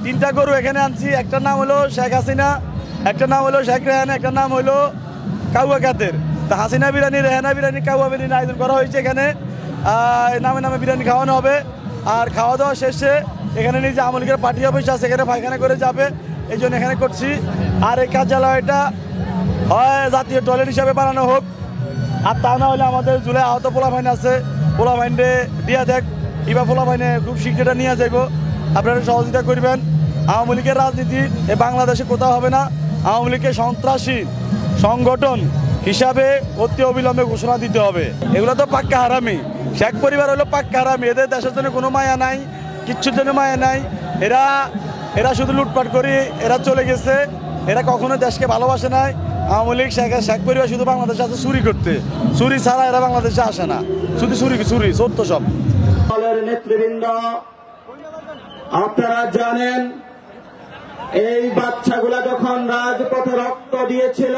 তিনটা গরু এখানে আনছি। একটার নাম হলো শেখ হাসিনা, একটা নাম হলো শেখ রেহানা, একটা নাম হলো কাউয়া কাদের। তা হাসিনা বিরিয়ানি, রেহানা বিরিয়ানি, কাউয়া বিরিয়ানি আয়োজন করা হয়েছে এখানে। নামে নামে বিরিয়ানি খাওয়ানো হবে। আর খাওয়া দাওয়া শেষে এখানে নিজে আওয়ামী লীগের পার্টি অফিস আছে, এখানে পায়খানা করে যাবে, এই জন্য এখানে করছি। আর এই কার্যালয়টা হয় জাতীয় টয়লেট হিসাবে বানানো হোক, আর তা না হলে আমাদের জুলাই আহত পোলাভাইন আছে, পোলাভাইনরে দিয়া দেখ, ইবা পোলাভাইনে খুব শীঘ্রটা নিয়ে যাইব। আপনারা সহযোগিতা করবেন। আওয়ামী লীগের রাজনীতি এ বাংলাদেশে কোথাও হবে না। আওয়ামী লীগকে সন্ত্রাসী সংগঠন হিসাবে অতি অবিলম্বে ঘোষণা দিতে হবে। এগুলো তো পাক্কা হারামি। শেখ পরিবার হলো পাক্কা হারামি। এদের দেশের জন্য কোনো মায়া নাই, কিচ্ছুর জন্য মায়া নাই। এরা শুধু লুটপাট করি, এরা চলে গেছে। এরা কখনো দেশকে ভালোবাসে নাই। আওয়ামী লীগ শেখ পরিবার শুধু বাংলাদেশে আছে চুরি করতে, চুরি ছাড়া এরা বাংলাদেশে আসে না। শুধু চুরি সত্য সব। দলের নেতৃবৃন্দ, আপনারা জানেন এই বাচ্চাগুলা যখন রাজপথে রক্ত দিয়েছিল